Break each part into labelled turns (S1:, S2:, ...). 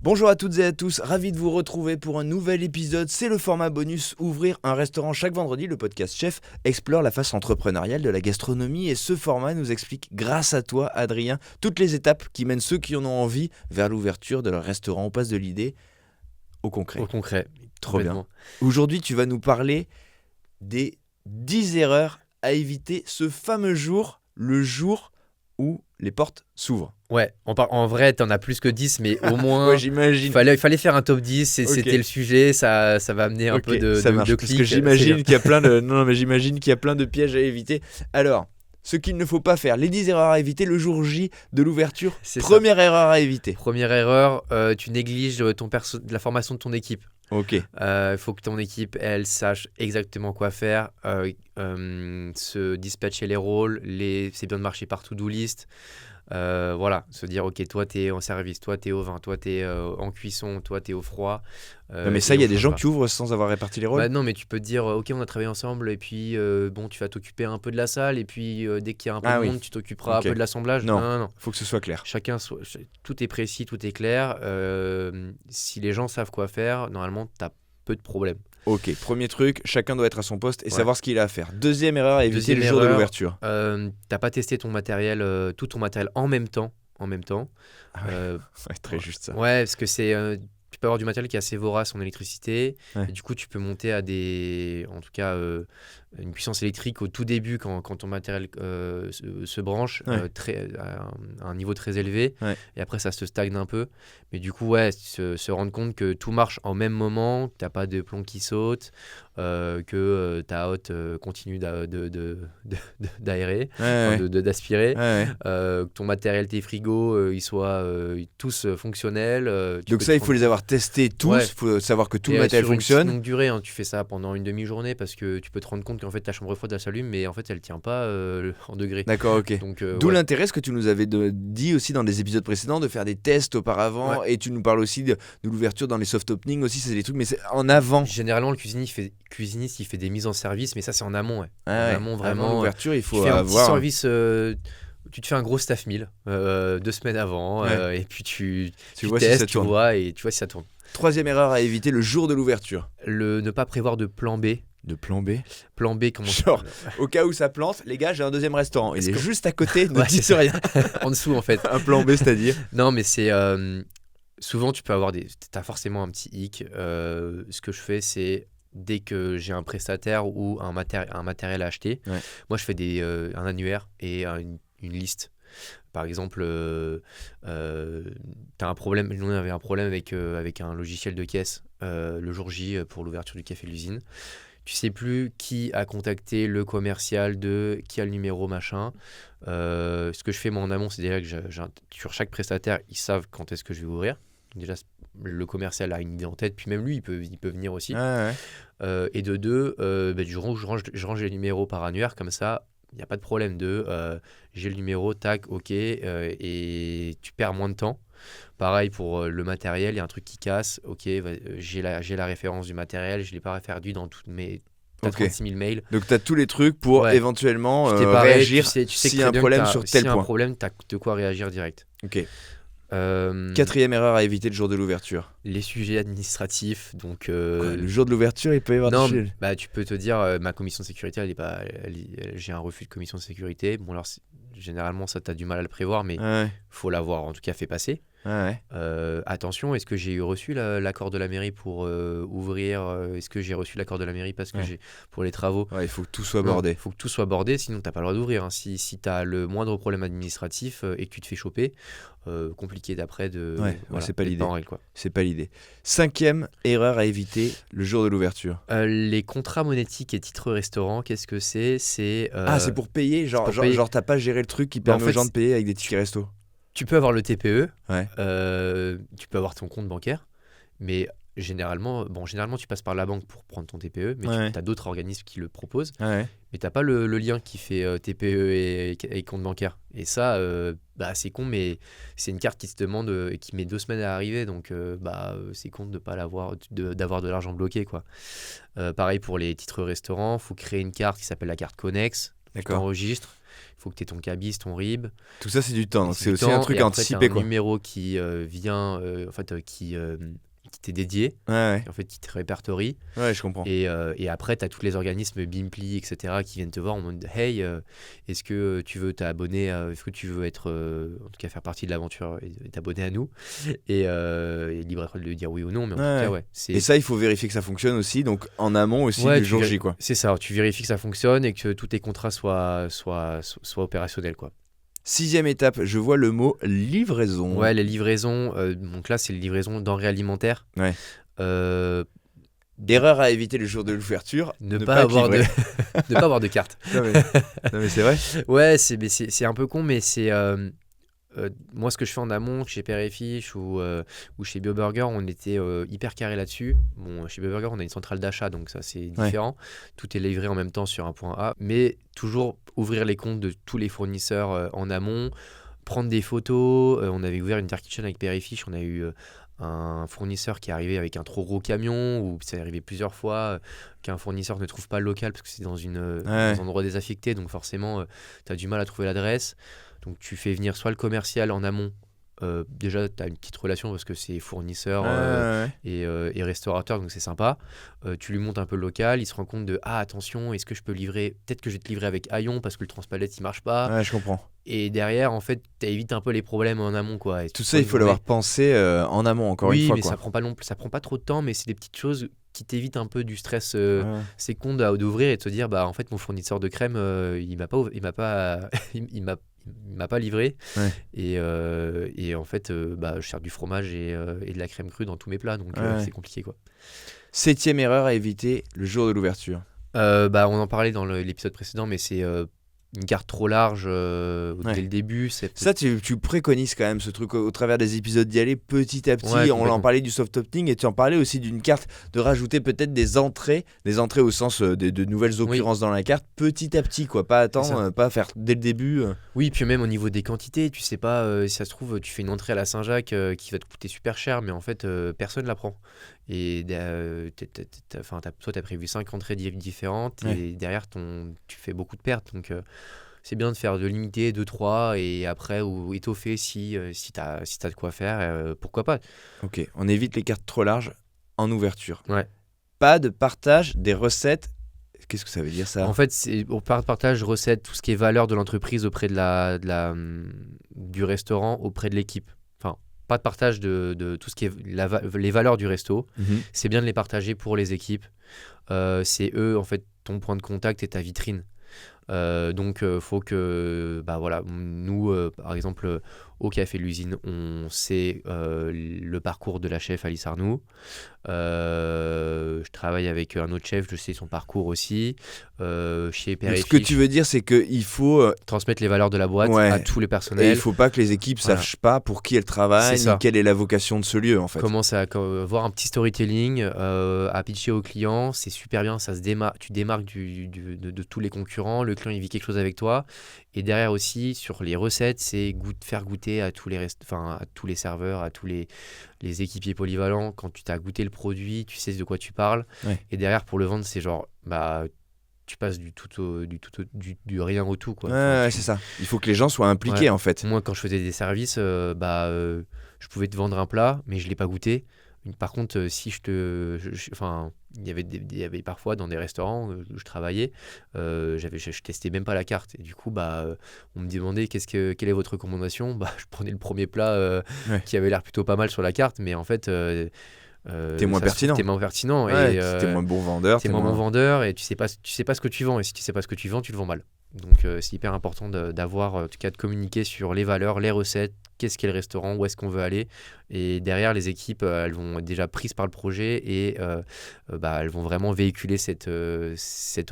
S1: Bonjour à toutes et à tous, ravi de vous retrouver pour un nouvel épisode. C'est le format bonus Ouvrir un restaurant chaque vendredi. Le podcast Chef explore la face entrepreneuriale de la gastronomie et ce format nous explique, grâce à toi Adrien, toutes les étapes qui mènent ceux qui en ont envie vers l'ouverture de leur restaurant. On passe de l'idée au concret.
S2: Au concret.
S1: Trop bien. Aujourd'hui, tu vas nous parler des 10 erreurs à éviter ce fameux jour, le jour où les portes s'ouvrent.
S2: Ouais, en vrai, t'en as plus que 10, mais au moins,
S1: Ouais, j'imagine.
S2: il fallait faire un top 10,
S1: Ok.
S2: C'était le sujet, ça va amener un peu de
S1: ça marche,
S2: de
S1: parce
S2: clics.
S1: que j'imagine qu'il y a plein de j'imagine qu'il y a plein de pièges à éviter. Alors, ce qu'il ne faut pas faire, les 10 erreurs à éviter le jour J de l'ouverture.
S2: C'est ça.
S1: Première erreur à éviter.
S2: Première erreur, tu négliges la formation de ton équipe.
S1: Ok.
S2: Il faut que ton équipe, elle sache exactement quoi faire, se dispatcher les rôles, c'est bien de marcher par to-do list. Voilà, se dire ok, toi t'es en service, toi t'es au vin, toi t'es en cuisson, toi t'es au froid.
S1: Non, mais ça, il y a des gens qui ouvrent sans avoir réparti les rôles.
S2: Bah non, mais tu peux te dire ok, on a travaillé ensemble et puis bon, tu vas t'occuper un peu de la salle et puis dès qu'il y a un peu de monde, tu t'occuperas
S1: Ok.
S2: un peu de l'assemblage.
S1: Non.
S2: Non.
S1: Faut que ce soit clair.
S2: Tout est précis, tout est clair. Si les gens savent quoi faire, normalement t'as peu de problèmes.
S1: Ok, premier truc, chacun doit être à son poste et
S2: Ouais.
S1: savoir ce qu'il a à faire. Deuxième erreur à éviter le jour de l'ouverture.
S2: T'as pas testé ton matériel, tout ton matériel en même temps.
S1: Ah ouais. Ouais, très juste ça.
S2: Ouais, parce que tu peux avoir du matériel qui est assez vorace en électricité.
S1: Ouais.
S2: Et du coup, tu peux monter à une puissance électrique au tout début quand ton matériel se branche
S1: Ouais.
S2: à un niveau très élevé.
S1: Ouais.
S2: Et après, ça se stagne un peu. Mais du coup, ouais, se rendre compte que tout marche en même moment, que t'as pas de plomb qui saute, que ta hotte continue d'aérer,
S1: Ouais,
S2: enfin, d'aspirer.
S1: ouais.
S2: Que ton matériel, tes frigos, ils soient tous fonctionnels.
S1: Donc ça, il faut les avoir testés tous.
S2: Ouais.
S1: Il faut savoir que tout
S2: Et
S1: le matériel
S2: sur une
S1: fonctionne.
S2: longue durée, hein, tu fais ça pendant une demi-journée parce que tu peux te rendre compte qu'en fait ta chambre froide elle s'allume, mais en fait elle tient pas en degrés.
S1: D'accord, ok.
S2: Donc,
S1: D'où
S2: ouais.
S1: l'intérêt, ce que tu nous avais dit aussi dans des épisodes précédents, de faire des tests auparavant.
S2: Ouais.
S1: Et tu nous parles aussi de l'ouverture dans les soft openings aussi, c'est des trucs, mais c'est en avant.
S2: Généralement, le cuisiniste il fait des mises en service, mais ça c'est en amont. Ouais.
S1: Ah
S2: En
S1: ouais.
S2: amont,
S1: Avant
S2: vraiment.
S1: l'ouverture, il
S2: Tu
S1: faut
S2: fais un petit
S1: avoir.
S2: service. Tu te fais un gros staff meal 2 semaines avant,
S1: Ouais.
S2: et puis tu
S1: vois si
S2: testes,
S1: ça
S2: tu
S1: tourne.
S2: vois, et tu vois si ça tourne.
S1: Troisième erreur à éviter le jour de l'ouverture.
S2: Ne pas prévoir de plan B.
S1: De plan B.
S2: Plan B, comment
S1: Genre, au cas où ça plante, les gars, j'ai un deuxième restaurant. Il
S2: Est-ce
S1: est
S2: que-
S1: juste à côté, ne
S2: Ouais,
S1: dites
S2: c'est-
S1: rien.
S2: en dessous en fait.
S1: Un plan B, c'est-à-dire.
S2: Non, mais c'est souvent tu peux avoir t'as forcément un petit hic. Ce que je fais, c'est dès que j'ai un prestataire ou un matériel à acheter,
S1: Ouais.
S2: moi je fais un annuaire et une liste. Par exemple, t'as un problème. Nous on avait un problème avec un logiciel de caisse le jour J pour l'ouverture du café de l'usine. Tu sais plus qui a contacté le commercial qui a le numéro machin. Ce que je fais moi en amont, c'est déjà que sur chaque prestataire, ils savent quand est-ce que je vais ouvrir. Déjà, le commercial a une idée en tête, puis même lui, il peut venir aussi.
S1: Ouais.
S2: Et de deux, je range les numéros par annuaire, comme ça, il n'y a pas de problème j'ai le numéro, tac, ok, et tu perds moins de temps. Pareil pour le matériel, il y a un truc qui casse, ok, j'ai la référence du matériel, je ne l'ai pas perdu dans toutes mes 36 000 mails.
S1: Donc tu as tous les trucs pour
S2: Ouais.
S1: éventuellement
S2: Tu t'es paré,
S1: réagir
S2: tu sais
S1: s'il y
S2: très
S1: a un
S2: bien
S1: problème
S2: que
S1: sur tel
S2: s'il y a un
S1: point.
S2: problème, tu as de quoi réagir direct.
S1: Ok.
S2: Euh,
S1: Quatrième erreur à éviter le jour de l'ouverture.
S2: les sujets administratifs, donc...
S1: Quoi, le jour de l'ouverture, il peut y avoir
S2: Non,
S1: des sujets.
S2: bah, tu peux te dire, ma commission de sécurité, j'ai un refus de commission de sécurité. Bon, alors, généralement, ça, tu as du mal à le prévoir, mais
S1: Ouais.
S2: faut l'avoir en tout cas fait passer.
S1: Ouais.
S2: Attention, est-ce que j'ai reçu l'accord de la mairie pour ouvrir Est-ce que j'ai reçu l'accord de la mairie parce que
S1: Ouais.
S2: pour les travaux
S1: Ouais, il faut que tout soit
S2: Non,
S1: bordé.
S2: faut que tout soit bordé, sinon tu n'as pas le droit d'ouvrir. Hein. Si tu as le moindre problème administratif et que tu te fais choper, compliqué d'après
S1: Ouais, c'est pas
S2: d'être
S1: l'idée.
S2: en règle, quoi.
S1: C'est pas l'idée. Cinquième erreur à éviter le jour de l'ouverture.
S2: Les contrats monétiques et titres restaurants, qu'est-ce que c'est C'est
S1: C'est pour payer, genre t'as pas géré le truc qui
S2: Bah, en
S1: permet aux
S2: fait,
S1: gens de payer avec des tickets resto.
S2: tu peux avoir le TPE,
S1: Ouais.
S2: tu peux avoir ton compte bancaire, mais généralement, tu passes par la banque pour prendre ton TPE, mais
S1: Ouais.
S2: tu as d'autres organismes qui le proposent,
S1: Ouais.
S2: mais tu n'as pas le lien qui fait TPE et compte bancaire. Et ça, c'est con, mais c'est une carte qui se demande et qui met 2 semaines à arriver, donc c'est con de ne pas l'avoir, d'avoir de l'argent bloqué, quoi. Pareil pour les titres restaurants, il faut créer une carte qui s'appelle la carte Connex. Tu
S1: D'accord.
S2: t'enregistres. Il faut que tu aies ton cabis, ton RIB.
S1: Tout ça, c'est du temps. Donc
S2: C'est
S1: c'est
S2: du
S1: aussi
S2: temps,
S1: un truc
S2: et
S1: à
S2: après, t'as
S1: anticiper,
S2: un
S1: quoi.
S2: numéro qui vient, qui t'est dédié,
S1: Ouais,
S2: en fait, qui te répertorie.
S1: ouais, je comprends.
S2: Et après, tu as tous les organismes Bimpli, etc., qui viennent te voir en mode Hey, est-ce que tu veux t'abonner est-ce que tu veux être, en tout cas, faire partie de l'aventure et t'abonner à nous et libre à toi de dire oui ou non, mais en tout cas, ouais.
S1: Et ça, il faut vérifier que ça fonctionne aussi, donc en amont aussi
S2: Ouais,
S1: du jour J, quoi.
S2: c'est ça, tu vérifies que ça fonctionne et que tous tes contrats soient opérationnels, quoi.
S1: 6e étape, je vois le mot livraison.
S2: Ouais, les livraisons, donc là, c'est les livraisons denrées alimentaires.
S1: Ouais.
S2: Euh,
S1: Erreur à éviter le jour de l'ouverture,
S2: ne pas avoir
S1: être livré.
S2: ne pas avoir de carte.
S1: Non, mais c'est vrai.
S2: Ouais, c'est un peu con, mais c'est moi ce que je fais en amont chez Père et Fiche ou chez BioBurger, on était hyper carré là-dessus. Bon, chez BioBurger, on a une centrale d'achat, donc ça c'est différent. Tout est livré en même temps sur un point A, mais toujours ouvrir les comptes de tous les fournisseurs en amont, prendre des photos. On avait ouvert une Dark Kitchen avec Père et Fiche, on a eu un fournisseur qui est arrivé avec un trop gros camion, ou ça est arrivé plusieurs fois, qu'un fournisseur ne trouve pas le local parce que c'est dans un endroit désaffecté, donc forcément tu as du mal à trouver l'adresse. Donc tu fais venir soit le commercial en amont, déjà tu as une petite relation parce que c'est fournisseur et restaurateur, donc c'est sympa. Tu lui montes un peu le local, il se rend compte de attention, est-ce que je peux livrer, peut-être que je vais te livrer avec Aion parce que le transpalette il marche pas.
S1: Ouais, je comprends.
S2: Et derrière, en fait, tu évites un peu les problèmes en amont, quoi. Et
S1: Tout ça, il faut l'avoir pensé en amont, encore une fois.
S2: Oui, mais
S1: quoi.
S2: ça prend pas trop de temps, mais c'est des petites choses qui t'évitent un peu du stress seconde d'ouvrir et de te dire, bah en fait, mon fournisseur de crème, il m'a pas livré.
S1: Ouais.
S2: Et en fait, je sers du fromage et de la crème crue dans tous mes plats, donc c'est compliqué, quoi.
S1: 7e erreur à éviter le jour de l'ouverture.
S2: On en parlait dans l'épisode précédent, mais c'est une carte trop large dès le début.
S1: Ça, tu préconises quand même ce truc au travers des épisodes d'y aller petit à petit.
S2: Ouais,
S1: on en parlait du soft opening et tu en parlais aussi d'une carte, de rajouter peut-être des entrées au sens de nouvelles occurrences dans la carte petit à petit, quoi. Pas attendre, pas faire dès le début.
S2: Oui, puis même au niveau des quantités, tu sais pas si ça se trouve, tu fais une entrée à la Saint-Jacques qui va te coûter super cher, mais en fait, personne la prend. Et toi, tu as prévu 5 entrées différentes et derrière, tu fais beaucoup de pertes. Donc, c'est bien de faire de limiter 2-3 et après, ou étoffer si t'as de quoi faire, pourquoi pas.
S1: Ok, on évite les cartes trop larges en ouverture.
S2: Ouais.
S1: Pas de partage des recettes. Qu'est-ce que ça veut dire, ça ?
S2: En fait, on partage recettes, tout ce qui est valeur de l'entreprise auprès du restaurant, auprès de l'équipe. Enfin, pas de partage de tout ce qui est les valeurs du resto. C'est bien de les partager pour les équipes. C'est eux, en fait, ton point de contact et ta vitrine. Donc, faut que, nous, par exemple, au Café L'Usine, on sait le parcours de la chef Alice Arnoux. Je travaille avec un autre chef, je sais son parcours aussi. Chez Père et Fiche,
S1: ce que tu veux dire, c'est qu'il faut
S2: transmettre les valeurs de la boîte à tous les personnels.
S1: Et il ne faut pas que les équipes ne sachent pas pour qui elles travaillent, ni quelle est la vocation de ce lieu, en fait.
S2: Commence à voir un petit storytelling, à pitcher au client, c'est super bien, tu démarques de tous les concurrents, le client il vit quelque chose avec toi. Et derrière aussi, sur les recettes, c'est faire goûter à tous les serveurs, à tous les équipiers polyvalents. Quand tu t'as goûté le produit, tu sais de quoi tu parles. Et derrière, pour le vendre, c'est genre, tu passes du rien au tout, quoi.
S1: C'est ça. Il faut que les gens soient impliqués, en fait.
S2: Moi, quand je faisais des services, je pouvais te vendre un plat, mais je ne l'ai pas goûté. Par contre, si il y avait parfois dans des restaurants où je travaillais, je testais même pas la carte. Et du coup, on me demandait quelle est votre recommandation. Je prenais le premier plat qui avait l'air plutôt pas mal sur la carte, mais en fait,
S1: t'es moins pertinent.
S2: T'es moins pertinent.
S1: T'es moins bon vendeur.
S2: T'es moins bon vendeur et tu sais pas ce que tu vends. Et si tu sais pas ce que tu vends, tu le vends mal. Donc c'est hyper important d'avoir, en tout cas, de communiquer sur les valeurs, les recettes, qu'est-ce qu'est le restaurant, où est-ce qu'on veut aller. Et derrière, les équipes, elles vont être déjà prises par le projet et elles vont vraiment véhiculer cette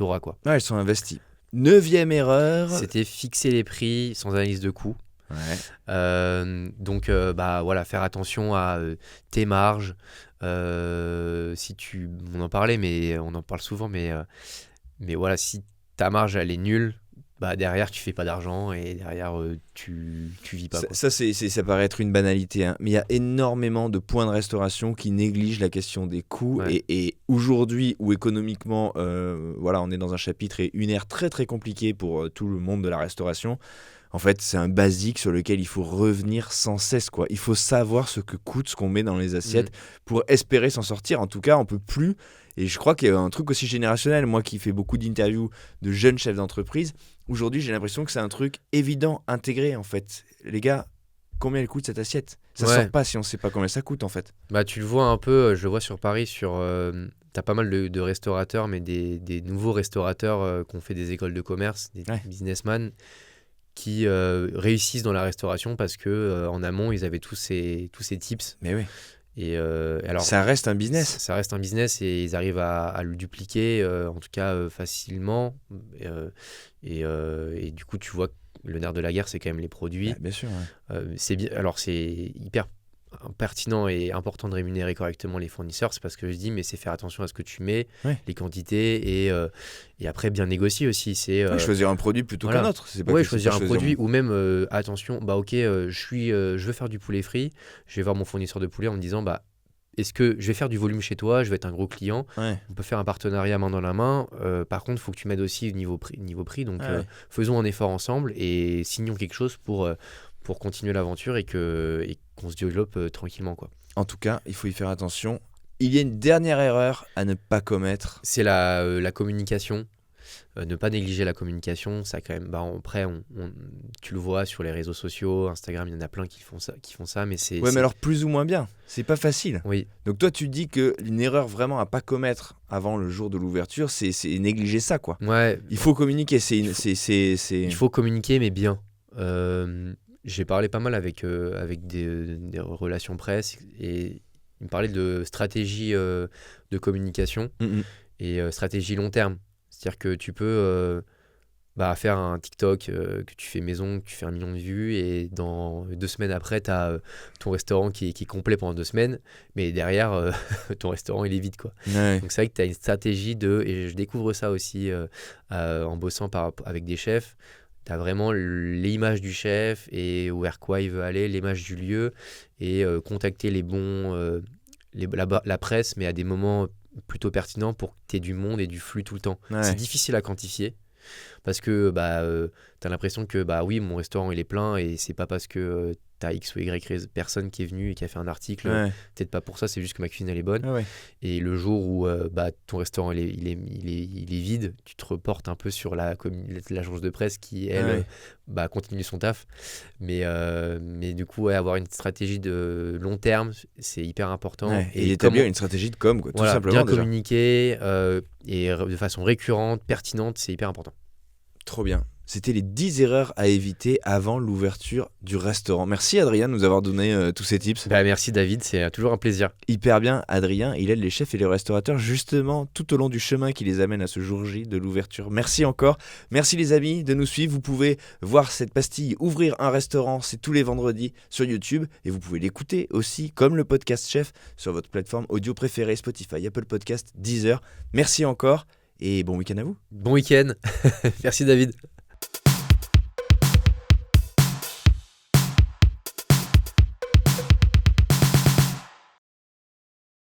S2: aura, quoi.
S1: Ouais, elles sont investies. 9e erreur.
S2: C'était fixer les prix sans analyse de coût. Donc faire attention à tes marges. On en parlait, mais on en parle souvent, mais voilà, si ta marge elle est nulle, bah derrière tu fais pas d'argent et derrière tu vis pas, quoi.
S1: Ça paraît être une banalité, hein, mais il y a énormément de points de restauration qui négligent la question des coûts.
S2: Ouais.
S1: Et aujourd'hui, où économiquement, voilà, on est dans un chapitre et une ère très très compliquée pour tout le monde de la restauration. En fait, c'est un basique sur lequel il faut revenir sans cesse, quoi. Il faut savoir ce que coûte ce qu'on met dans les assiettes pour espérer s'en sortir. En tout cas, on peut plus. Et je crois qu'il y a un truc aussi générationnel. Moi qui fais beaucoup d'interviews de jeunes chefs d'entreprise, aujourd'hui, j'ai l'impression que c'est un truc évident, intégré, en fait. Les gars, combien elle coûte cette assiette? Ça
S2: Ouais.
S1: sort pas si on sait pas combien ça coûte, en fait.
S2: Bah tu le vois un peu, je le vois sur Paris, t'as pas mal de restaurateurs, mais des nouveaux restaurateurs qui ont fait des écoles de commerce, des
S1: Ouais.
S2: businessmen qui réussissent dans la restauration parce que en amont ils avaient tous ces tips.
S1: Mais oui.
S2: Et alors
S1: Ça reste un business.
S2: ça reste un business et ils arrivent à le dupliquer, en tout cas facilement. Et du coup, tu vois que le nerf de la guerre, c'est quand même les produits.
S1: Ouais, bien sûr. Ouais.
S2: C'est bien. Alors, c'est hyper pertinent et important de rémunérer correctement les fournisseurs, c'est parce que je dis, mais c'est faire attention à ce que tu mets,
S1: Ouais.
S2: les quantités et après bien négocier aussi. C'est
S1: Ouais, choisir un produit plutôt
S2: voilà.
S1: qu'un autre. C'est pas
S2: Ouais,
S1: que c'est
S2: choisir
S1: pas
S2: un produit ou même attention, bah ok, je veux faire du poulet frit, je vais voir mon fournisseur de poulet en me disant bah est-ce que je vais faire du volume chez toi, je vais être un gros client,
S1: Ouais.
S2: on peut faire un partenariat main dans la main, par contre il faut que tu m'aides aussi au niveau prix donc
S1: Ouais.
S2: faisons un effort ensemble et signons quelque chose pour continuer l'aventure et qu'on se développe tranquillement, quoi.
S1: En tout cas, il faut y faire attention. Il y a une dernière erreur à ne pas commettre.
S2: C'est la communication. Ne pas négliger la communication, ça quand même. Bah, après, tu le vois sur les réseaux sociaux, Instagram, il y en a plein qui font ça, mais c'est.
S1: Ouais, mais alors plus ou moins bien. C'est pas facile.
S2: Oui,
S1: Donc toi, tu dis que une erreur vraiment à pas commettre avant le jour de l'ouverture, c'est négliger ça, quoi.
S2: ouais.
S1: Il faut communiquer.
S2: Il faut communiquer, mais bien. J'ai parlé pas mal avec des relations presse et ils me parlaient de stratégie de communication
S1: Mhm.
S2: et stratégie long terme. C'est-à-dire que tu peux faire un TikTok que tu fais maison, que tu fais 1 million de vues et dans 2 semaines après, tu as ton restaurant qui est complet pendant 2 semaines, mais derrière, ton restaurant il est vide, quoi.
S1: Ouais.
S2: Donc c'est vrai que tu as une stratégie et je découvre ça aussi en bossant avec des chefs. Tu as vraiment l'image du chef et vers quoi il veut aller, l'image du lieu et contacter les bons, la presse, mais à des moments plutôt pertinents pour que tu aies du monde et du flux tout le temps.
S1: Ouais.
S2: C'est difficile à quantifier parce que tu as l'impression que bah oui, mon restaurant il est plein et c'est pas parce que tu as X ou Y personne qui est venu et qui a fait un article,
S1: Ouais.
S2: peut-être pas pour ça, c'est juste que ma cuisine elle est bonne.
S1: Ah ouais.
S2: Et le jour où ton restaurant il est vide, tu te reportes un peu sur l'agence de presse qui, elle, continue son taf. Mais du coup, avoir une stratégie de long terme, c'est hyper important.
S1: Ouais. Et établir une stratégie de com, quoi, tout
S2: voilà,
S1: simplement.
S2: bien
S1: Déjà.
S2: communiquer et de façon récurrente, pertinente, c'est hyper important.
S1: Trop bien. C'était les 10 erreurs à éviter avant l'ouverture du restaurant. Merci Adrien de nous avoir donné tous ces tips.
S2: Bah, merci David, c'est toujours un plaisir.
S1: Hyper bien, Adrien, il aide les chefs et les restaurateurs justement tout au long du chemin qui les amène à ce jour J de l'ouverture. Merci encore. Merci les amis de nous suivre. Vous pouvez voir cette pastille Ouvrir un restaurant, c'est tous les vendredis sur YouTube et vous pouvez l'écouter aussi comme le podcast Chef sur votre plateforme audio préférée, Spotify, Apple Podcast, Deezer. Merci encore et bon week-end à vous.
S2: Bon week-end. Merci David.